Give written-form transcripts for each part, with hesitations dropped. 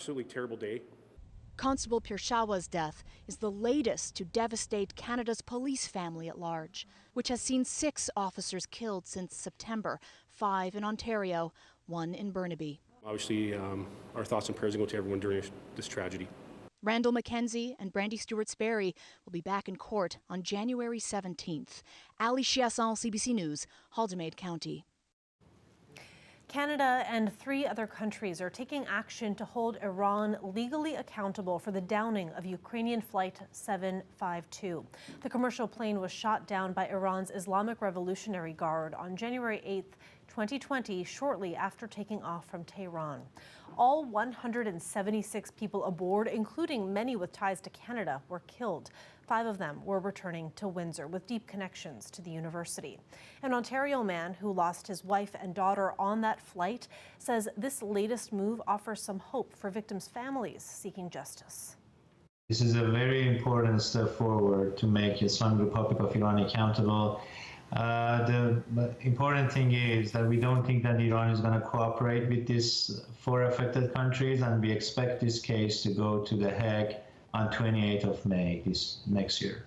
Absolutely terrible day. Constable Pirshawa's death is the latest to devastate Canada's police family at large, which has seen 6 officers killed since September, 5 in Ontario, 1 in Burnaby. Obviously, our thoughts and prayers go to everyone during this tragedy. Randall Mackenzie and Brandy Stewart-Sperry will be back in court on January 17th. Ali Chiasson, CBC News, Haldimand County. Canada and 3 other countries are taking action to hold Iran legally accountable for the downing of Ukrainian Flight 752. The commercial plane was shot down by Iran's Islamic Revolutionary Guard on January 8, 2020, shortly after taking off from Tehran. All 176 people aboard, including many with ties to Canada, were killed. 5 of them were returning to Windsor with deep connections to the university. An Ontario man who lost his wife and daughter on that flight says this latest move offers some hope for victims' families seeking justice. This is a very important step forward to make Islamic Republic of Iran accountable. The important thing is that we don't think that Iran is going to cooperate with these 4 affected countries, and we expect this case to go to The Hague on 28th of May next year.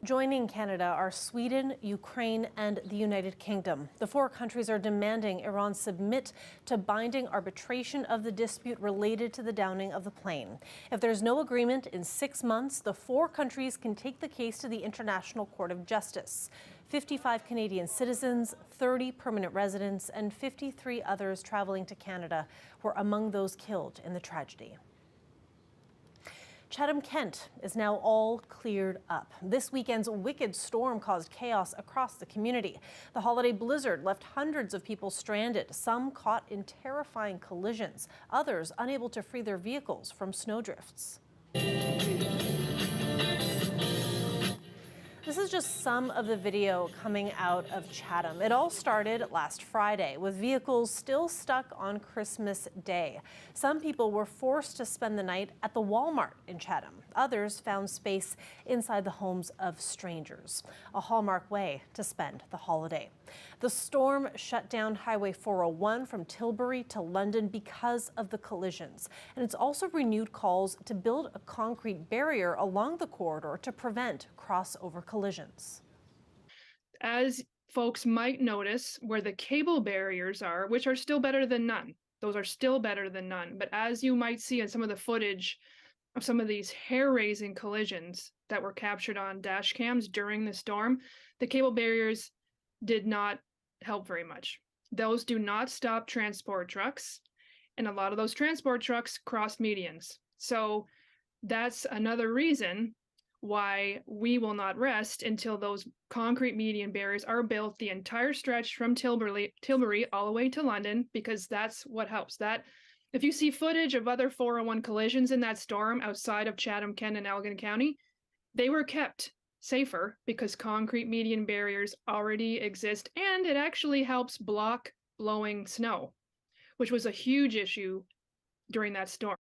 Joining Canada are Sweden, Ukraine, and the United Kingdom. The 4 countries are demanding Iran submit to binding arbitration of the dispute related to the downing of the plane. If there's no agreement in 6 months, the 4 countries can take the case to the International Court of Justice. 55 Canadian citizens, 30 permanent residents, and 53 others traveling to Canada were among those killed in the tragedy. Chatham-Kent is now all cleared up. This weekend's wicked storm caused chaos across the community. The holiday blizzard left hundreds of people stranded, some caught in terrifying collisions, others unable to free their vehicles from snowdrifts. This is just some of the video coming out of Chatham. It all started last Friday with vehicles still stuck on Christmas Day. Some people were forced to spend the night at the Walmart in Chatham. Others found space inside the homes of strangers. A hallmark way to spend the holiday. The storm shut down Highway 401 from Tilbury to London because of the collisions. And it's also renewed calls to build a concrete barrier along the corridor to prevent crossover collisions. As folks might notice, where the cable barriers are, which are still better than none, those are still better than none. But as you might see in some of the footage of some of these hair-raising collisions that were captured on dash cams during the storm, the cable barriers did not help very much. Those do not stop transport trucks, and a lot of those transport trucks cross medians. So that's another reason why we will not rest until those concrete median barriers are built the entire stretch from Tilbury all the way to London, because that's what helps. That if you see footage of other 401 collisions in that storm outside of Chatham, Kent, and Elgin County, they were kept safer because concrete median barriers already exist, and it actually helps block blowing snow, which was a huge issue during that storm.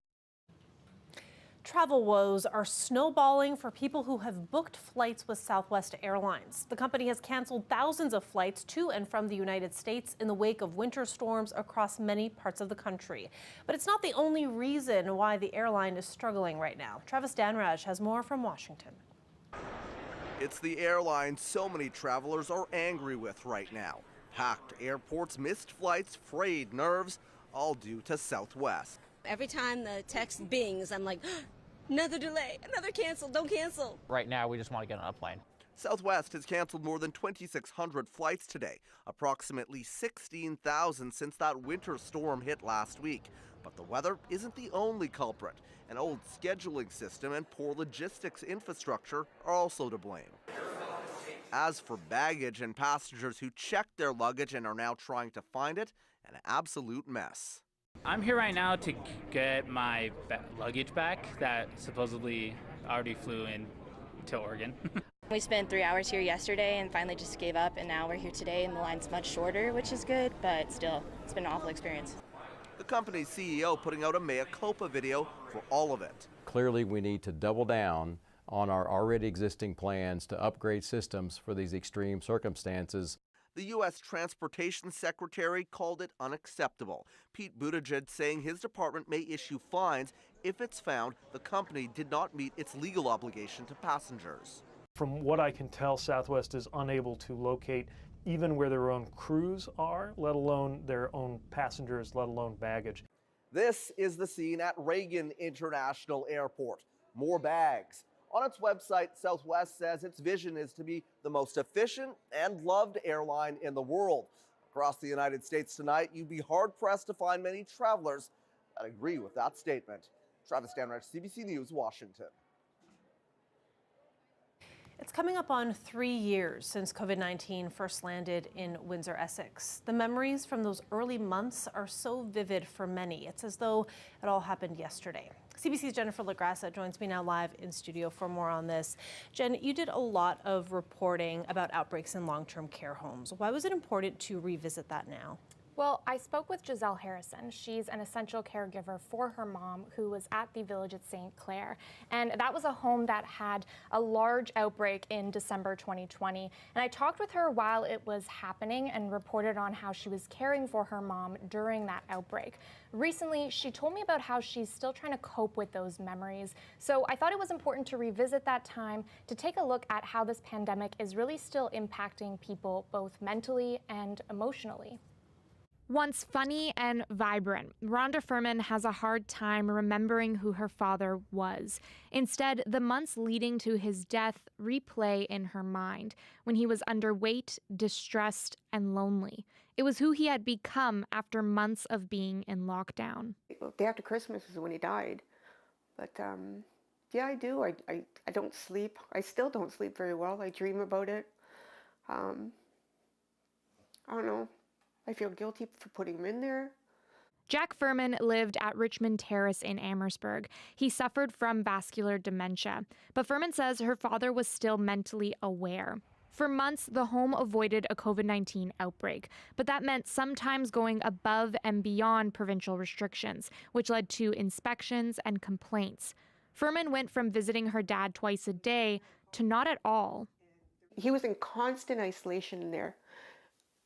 Travel woes are snowballing for people who have booked flights with Southwest Airlines. The company has canceled thousands of flights to and from the United States in the wake of winter storms across many parts of the country. But it's not the only reason why the airline is struggling right now. Travis Danraj has more from Washington. It's the airline so many travelers are angry with right now. Packed airports, missed flights, frayed nerves, all due to Southwest. Every time the text bings, I'm like, another delay, another cancel, don't cancel. Right now, we just want to get on a plane. Southwest has canceled more than 2,600 flights today, approximately 16,000 since that winter storm hit last week. But the weather isn't the only culprit. An old scheduling system and poor logistics infrastructure are also to blame. As for baggage and passengers who checked their luggage and are now trying to find it, an absolute mess. I'm here right now to get my luggage back that supposedly already flew in to Oregon. We spent 3 hours here yesterday and finally just gave up, and now we're here today and the line's much shorter, which is good, but still, it's been an awful experience. The company's CEO putting out a mea culpa video for all of it. Clearly, we need to double down on our already existing plans to upgrade systems for these extreme circumstances. The U.S. Transportation Secretary called it unacceptable. Pete Buttigieg saying his department may issue fines if it's found the company did not meet its legal obligation to passengers. From what I can tell, Southwest is unable to locate even where their own crews are, let alone their own passengers, let alone baggage. This is the scene at Reagan International Airport. More bags. On its website, Southwest says its vision is to be the most efficient and loved airline in the world. Across the United States tonight, you'd be hard-pressed to find many travelers that agree with that statement. Travis Danrich, CBC News, Washington. It's coming up on 3 years since COVID-19 first landed in Windsor, Essex. The memories from those early months are so vivid for many. It's as though it all happened yesterday. CBC's Jennifer LaGrassa joins me now live in studio for more on this. Jen, you did a lot of reporting about outbreaks in long-term care homes. Why was it important to revisit that now? Well, I spoke with Giselle Harrison. She's an essential caregiver for her mom who was at the Village at St. Clair. And that was a home that had a large outbreak in December 2020. And I talked with her while it was happening and reported on how she was caring for her mom during that outbreak. Recently, she told me about how she's still trying to cope with those memories. So I thought it was important to revisit that time to take a look at how this pandemic is really still impacting people both mentally and emotionally. Once funny and vibrant, Rhonda Furman has a hard time remembering who her father was. Instead, the months leading to his death replay in her mind when he was underweight, distressed, and lonely. It was who he had become after months of being in lockdown. The day after Christmas is when he died. But yeah, I do. I don't sleep. I still don't sleep very well. I dream about it. I don't know. I feel guilty for putting him in there. Jack Furman lived at Richmond Terrace in Amherstburg. He suffered from vascular dementia, but Furman says her father was still mentally aware. For months, the home avoided a COVID-19 outbreak, but that meant sometimes going above and beyond provincial restrictions, which led to inspections and complaints. Furman went from visiting her dad twice a day to not at all. He was in constant isolation in there.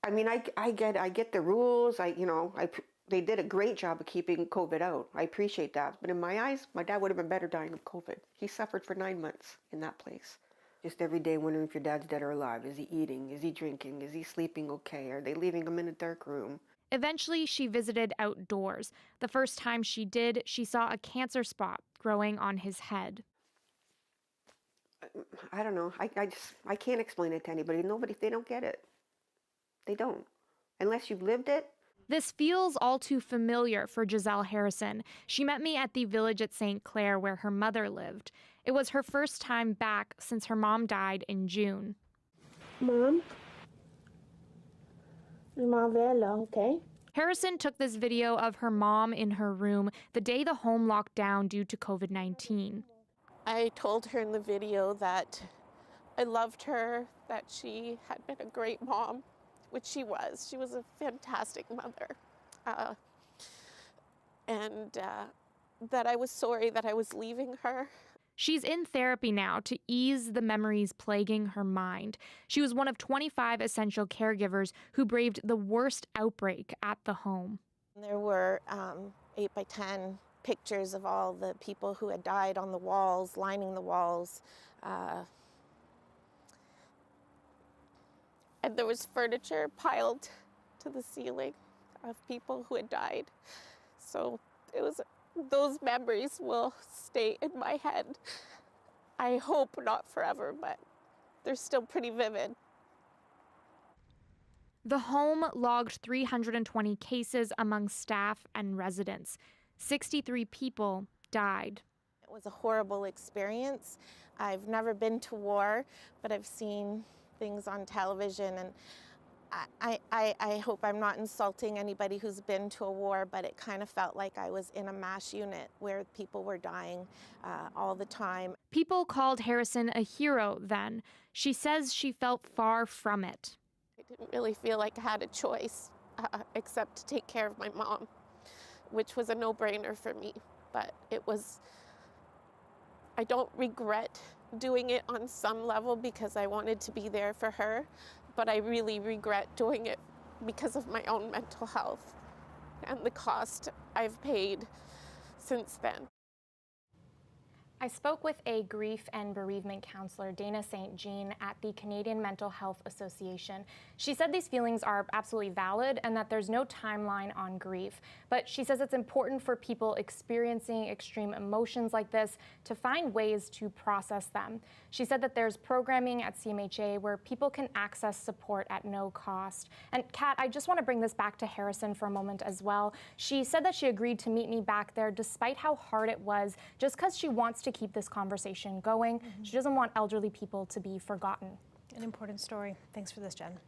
I mean, I get the rules. They did a great job of keeping COVID out. I appreciate that. But in my eyes, my dad would have been better dying of COVID. He suffered for 9 months in that place. Just every day wondering if your dad's dead or alive. Is he eating? Is he drinking? Is he sleeping okay? Are they leaving him in a dark room? Eventually, she visited outdoors. The first time she did, she saw a cancer spot growing on his head. I don't know. I can't explain it to anybody. They don't get it. They don't. Unless you've lived it. This feels all too familiar for Giselle Harrison. She met me at the Village at St. Clair where her mother lived. It was her first time back since her mom died in June. Mom? Is Mom Vela okay? Harrison took this video of her mom in her room the day the home locked down due to COVID-19. I told her in the video that I loved her, that she had been a great mom, which she was. She was a fantastic mother. And that I was sorry that I was leaving her. She's in therapy now to ease the memories plaguing her mind. She was one of 25 essential caregivers who braved the worst outbreak at the home. There were 8x10 pictures of all the people who had died on the walls, lining the walls. And there was furniture piled to the ceiling of people who had died. So those memories will stay in my head. I hope not forever, but they're still pretty vivid. The home logged 320 cases among staff and residents. 63 people died. It was a horrible experience. I've never been to war, but I've seen things on television, and I hope I'm not insulting anybody who's been to a war, but it kind of felt like I was in a MASH unit where people were dying all the time. People called Harrison a hero then. She says she felt far from it. I didn't really feel like I had a choice except to take care of my mom, which was a no-brainer for me, but I don't regret doing it on some level because I wanted to be there for her, but I really regret doing it because of my own mental health and the cost I've paid since then. I spoke with a grief and bereavement counselor, Dana St. Jean, at the Canadian Mental Health Association. She said these feelings are absolutely valid and that there's no timeline on grief. But she says it's important for people experiencing extreme emotions like this to find ways to process them. She said that there's programming at CMHA where people can access support at no cost. And Kat, I just want to bring this back to Harrison for a moment as well. She said that she agreed to meet me back there despite how hard it was, just because she wants to keep this conversation going. She doesn't want elderly people to be forgotten. An important story. Thanks for this, Jen.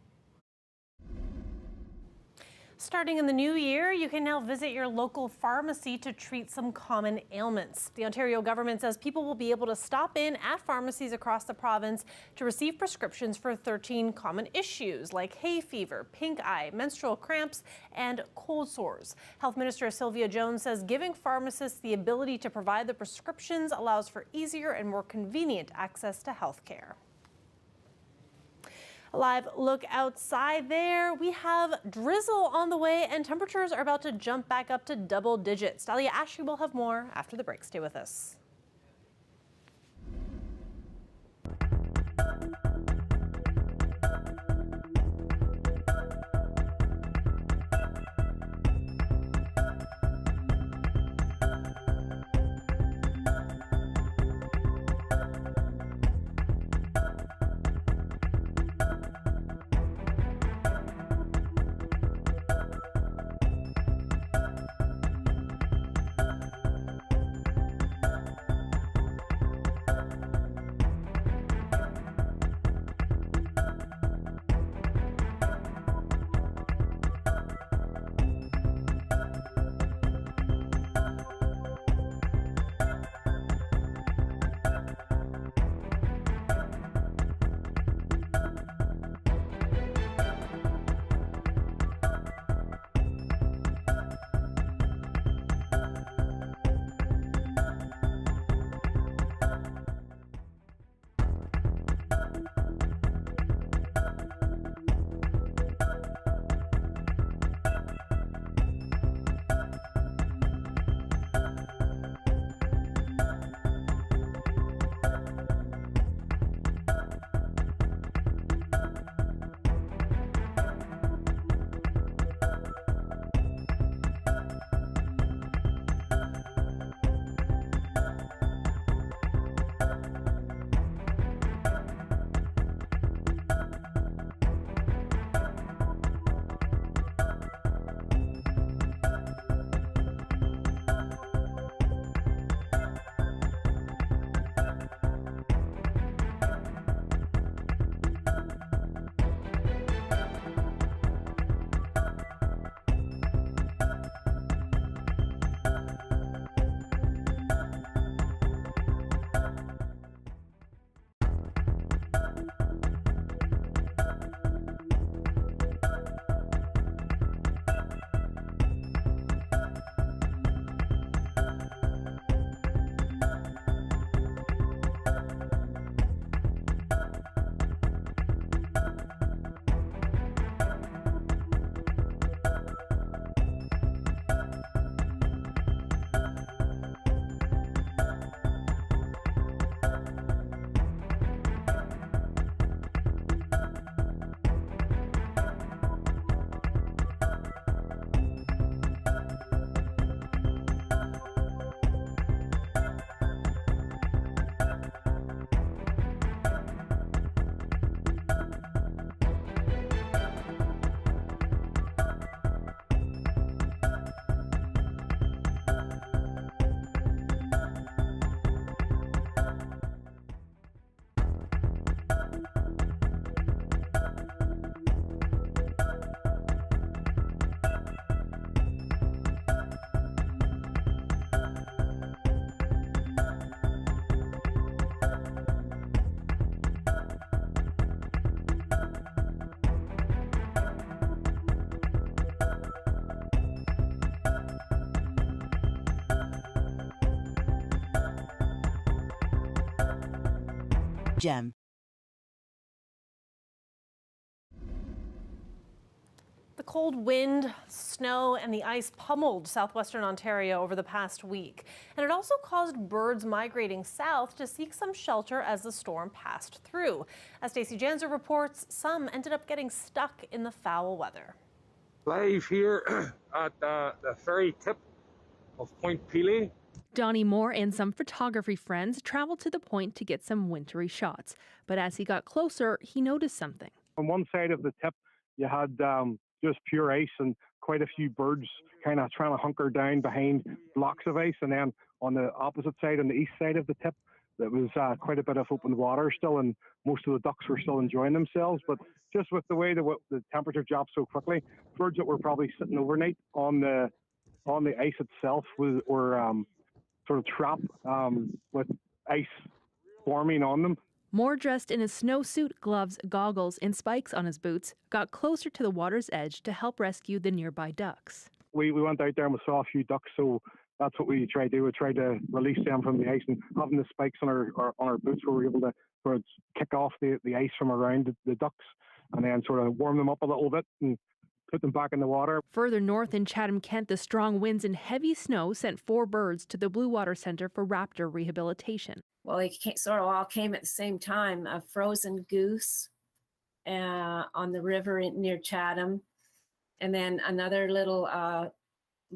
Starting in the new year, you can now visit your local pharmacy to treat some common ailments. The Ontario government says people will be able to stop in at pharmacies across the province to receive prescriptions for 13 common issues like hay fever, pink eye, menstrual cramps, and cold sores. Health Minister Sylvia Jones says giving pharmacists the ability to provide the prescriptions allows for easier and more convenient access to health care. A live look outside there. We have drizzle on the way and temperatures are about to jump back up to double digits. Dahlia Ashley will have more after the break. Stay with us. Gem. cold wind, snow, and the ice pummeled southwestern Ontario over the past week. And it also caused birds migrating south to seek some shelter as the storm passed through. As Stacey Janzer reports, some ended up getting stuck in the foul weather. Live here at the ferry tip of Point Pelee. Donnie Moore and some photography friends traveled to the point to get some wintry shots. But as he got closer, he noticed something. On one side of the tip, you had just pure ice and quite a few birds kind of trying to hunker down behind blocks of ice. And then on the opposite side, on the east side of the tip, there was quite a bit of open water still, and most of the ducks were still enjoying themselves. But just with the way the temperature dropped so quickly, birds that were probably sitting overnight on the ice itself were sort of trapped with ice forming on them. Moore, dressed in a snowsuit, gloves, goggles, and spikes on his boots, got closer to the water's edge to help rescue the nearby ducks. We went out there and we saw a few ducks, so that's what we tried to do. We tried to release them from the ice, and having the spikes on our boots, we were able to sort of kick off the ice from around the ducks and then sort of warm them up a little bit and put them back in the water. Further north in Chatham-Kent, the strong winds and heavy snow sent 4 birds to the Blue Water Centre for raptor rehabilitation. Well, they sort of all came at the same time. A frozen goose on the river near Chatham, and then another little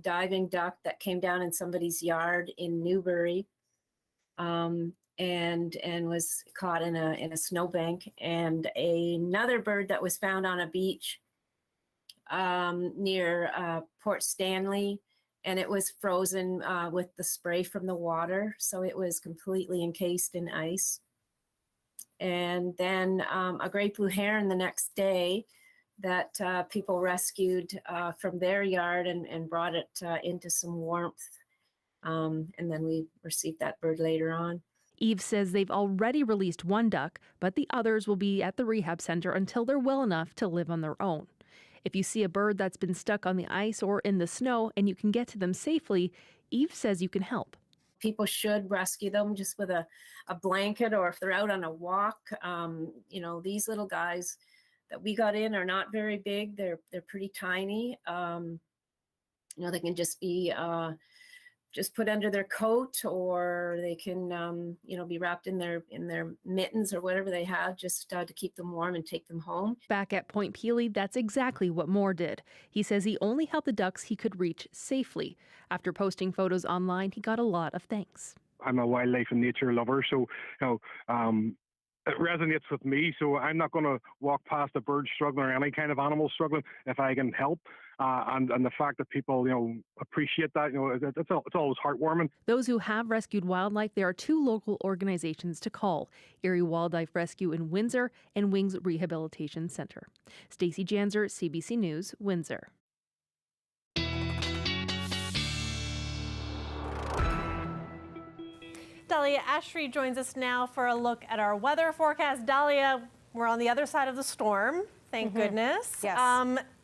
diving duck that came down in somebody's yard in Newbury, and was caught in a snowbank, and another bird that was found on a beach near Port Stanley, and it was frozen with the spray from the water, so it was completely encased in ice. And then a great blue heron the next day that people rescued from their yard and brought it into some warmth, and then we received that bird later on. Eve says they've already released 1 duck, but the others will be at the rehab center until they're well enough to live on their own. If you see a bird that's been stuck on the ice or in the snow and you can get to them safely, Eve says you can help. People should rescue them just with a blanket, or if they're out on a walk. These little guys that we got in are not very big. They're pretty tiny. They can just be just put under their coat, or they can be wrapped in their mittens or whatever they have, just to keep them warm and take them home. Back at Point Pelee, that's exactly what Moore did. He says he only helped the ducks he could reach safely. After posting photos online, he got a lot of thanks. I'm a wildlife and nature lover, so it resonates with me. So I'm not going to walk past a bird struggling or any kind of animal struggling if I can help. And the fact that people, appreciate that, it's always heartwarming. Those who have rescued wildlife, there are 2 local organizations to call: Erie Wildlife Rescue in Windsor and Wings Rehabilitation Center. Stacey Janzer, CBC News, Windsor. Dahlia Ashry joins us now for a look at our weather forecast. Dahlia, we're on the other side of the storm. Thank goodness. Yes.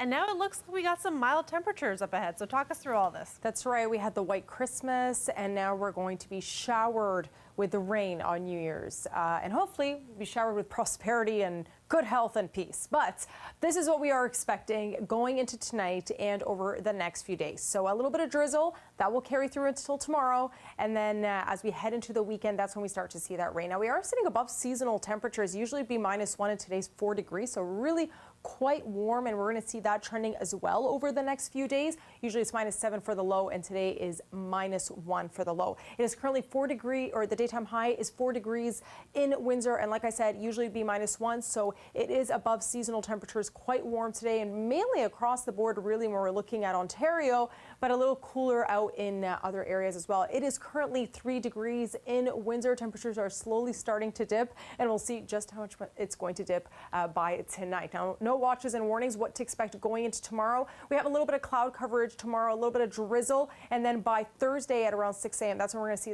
And now it looks like we got some mild temperatures up ahead. So talk us through all this. That's right. We had the white Christmas, and now we're going to be showered with the rain on New Year's. And hopefully we'll be showered with prosperity and good health and peace. But this is what we are expecting going into tonight and over the next few days. So a little bit of drizzle that will carry through until tomorrow. And then as we head into the weekend, that's when we start to see that rain. Now we are sitting above seasonal temperatures, usually be -1, and today's 4 degrees. So really quite warm, and we're going to see that trending as well over the next few days. Usually it's -7 for the low, and today is -1 for the low. It is currently 4 degrees, or the daytime high is 4 degrees in Windsor, and like I said, usually be -1, so it is above seasonal temperatures, quite warm today, and mainly across the board really when we're looking at Ontario, but a little cooler out in other areas as well. It is currently 3 degrees in Windsor. Temperatures are slowly starting to dip, and we'll see just how much it's going to dip by tonight. Now, no watches and warnings what to expect going into tomorrow. We have a little bit of cloud coverage tomorrow, a little bit of drizzle, and then by Thursday at around 6 a.m. that's when we're going to see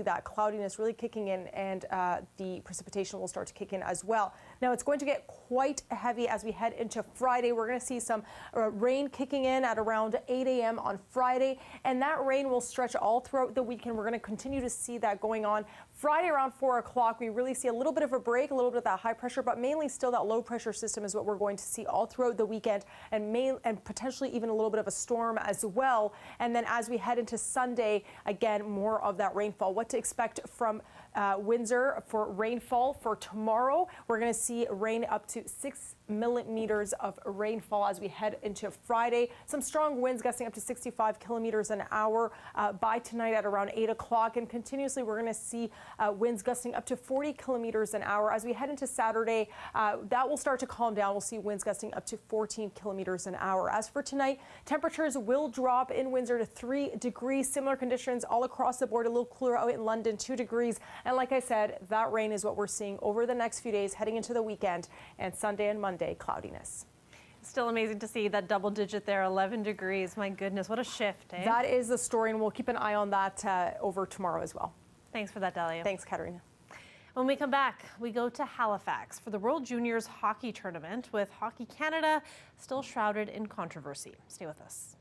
that cloudiness really kicking in, and the precipitation will start to kick in as well. Now it's going to get quite heavy as we head into Friday. We're going to see some rain kicking in at around 8 a.m. on Friday, and that rain will stretch all throughout the weekend. We're going to continue to see that going on. Friday around 4 o'clock, we really see a little bit of a break, a little bit of that high pressure, but mainly still that low pressure system is what we're going to see all throughout the weekend, and potentially even a little bit of a storm as well. And then as we head into Sunday, again, more of that rainfall. What to expect from Windsor for rainfall for tomorrow? We're going to see rain up to 6 millimeters of rainfall as we head into Friday. Some strong winds gusting up to 65 kilometers an hour by tonight at around 8 o'clock. And continuously, we're going to see winds gusting up to 40 kilometers an hour. As we head into Saturday, that will start to calm down. We'll see winds gusting up to 14 kilometers an hour. As for tonight, temperatures will drop in Windsor to 3 degrees. Similar conditions all across the board. A little cooler out in London, 2 degrees. And like I said, that rain is what we're seeing over the next few days heading into the weekend, and Sunday and Monday, cloudiness. Still amazing to see that double digit there, 11 degrees. My goodness, what a shift, eh? That is the story, and we'll keep an eye on that over tomorrow as well. Thanks for that, Dahlia. Thanks, Katerina. When we come back, we go to Halifax for the World Juniors Hockey Tournament, with Hockey Canada still shrouded in controversy. Stay with us.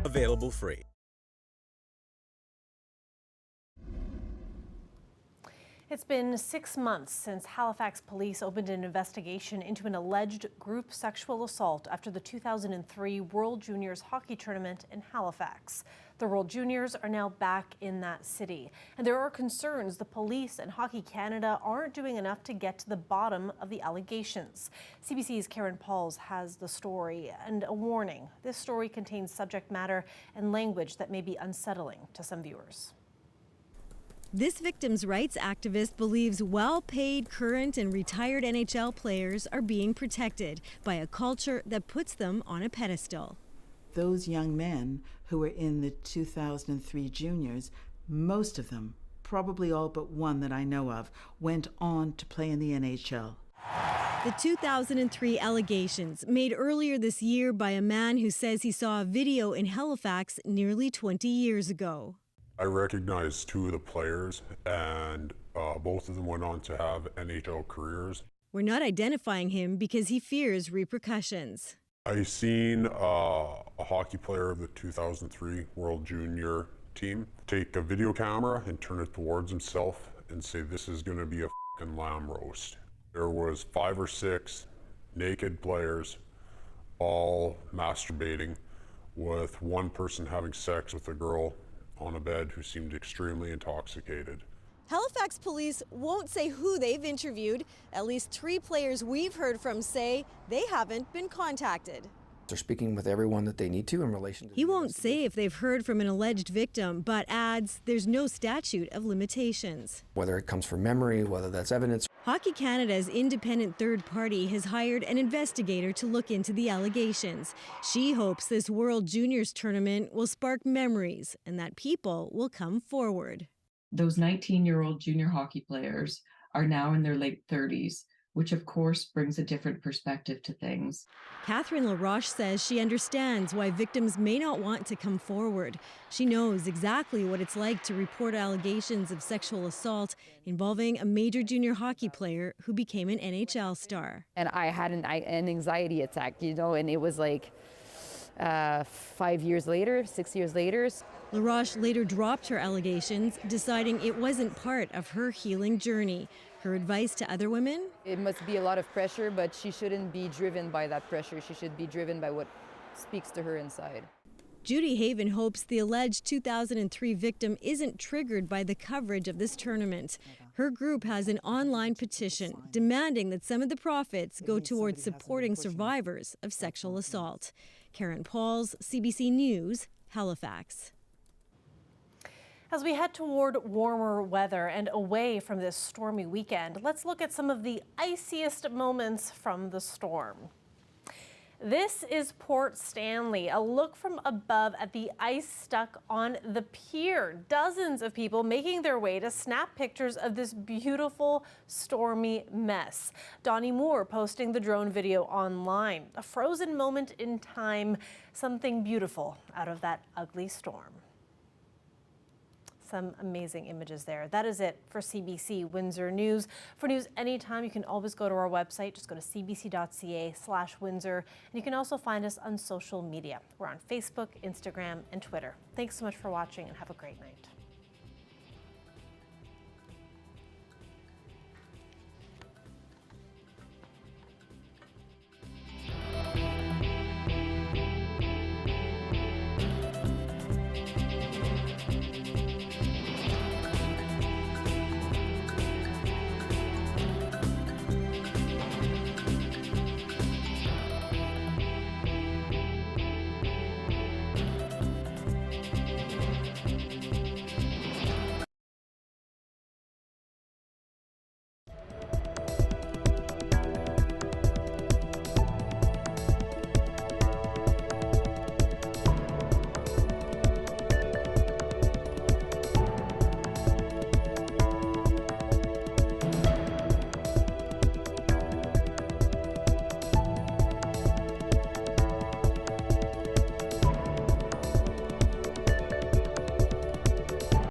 Available free. It's been 6 months since Halifax police opened an investigation into an alleged group sexual assault after the 2003 World Juniors hockey tournament in Halifax. The World Juniors are now back in that city, and there are concerns the police and Hockey Canada aren't doing enough to get to the bottom of the allegations. CBC's Karen Pauls has the story, and a warning: this story contains subject matter and language that may be unsettling to some viewers. This victims' rights activist believes well-paid current and retired NHL players are being protected by a culture that puts them on a pedestal. Those young men who were in the 2003 juniors, most of them, probably all but one that I know of, went on to play in the NHL. The 2003 allegations, made earlier this year by a man who says he saw a video in Halifax nearly 20 years ago. I recognized two of the players, and both of them went on to have NHL careers. We're not identifying him because he fears repercussions. I seen a hockey player of the 2003 World Junior team take a video camera and turn it towards himself and say, "This is going to be a fucking lamb roast." There was 5 or 6 naked players all masturbating, with one person having sex with a girl on a bed who seemed extremely intoxicated. Halifax police won't say who they've interviewed. At least 3 players we've heard from say they haven't been contacted. They're speaking with everyone that they need to in relation to. He won't say if they've heard from an alleged victim, but adds there's no statute of limitations. Whether it comes from memory, whether that's evidence. Hockey Canada's independent third party has hired an investigator to look into the allegations. She hopes this World Juniors tournament will spark memories and that people will come forward. Those 19-year-old junior hockey players are now in their late 30s, which of course brings a different perspective to things. Catherine LaRoche says she understands why victims may not want to come forward. She knows exactly what it's like to report allegations of sexual assault involving a major junior hockey player who became an NHL star. And I had an anxiety attack, and it was like 5 years later, 6 years later. LaRoche later dropped her allegations, deciding it wasn't part of her healing journey. Her advice to other women? It must be a lot of pressure, but she shouldn't be driven by that pressure. She should be driven by what speaks to her inside. Judy Haven hopes the alleged 2003 victim isn't triggered by the coverage of this tournament. Her group has an online petition demanding that some of the profits go towards supporting survivors of sexual assault. Karen Pauls, CBC News, Halifax. As we head toward warmer weather and away from this stormy weekend, let's look at some of the iciest moments from the storm. This is Port Stanley, a look from above at the ice stuck on the pier. Dozens of people making their way to snap pictures of this beautiful stormy mess. Donnie Moore posting the drone video online. A frozen moment in time, something beautiful out of that ugly storm. Some amazing images there. That is it for CBC Windsor News. For news anytime, you can always go to our website. Just go to cbc.ca/Windsor. And you can also find us on social media. We're on Facebook, Instagram, and Twitter. Thanks so much for watching and have a great night.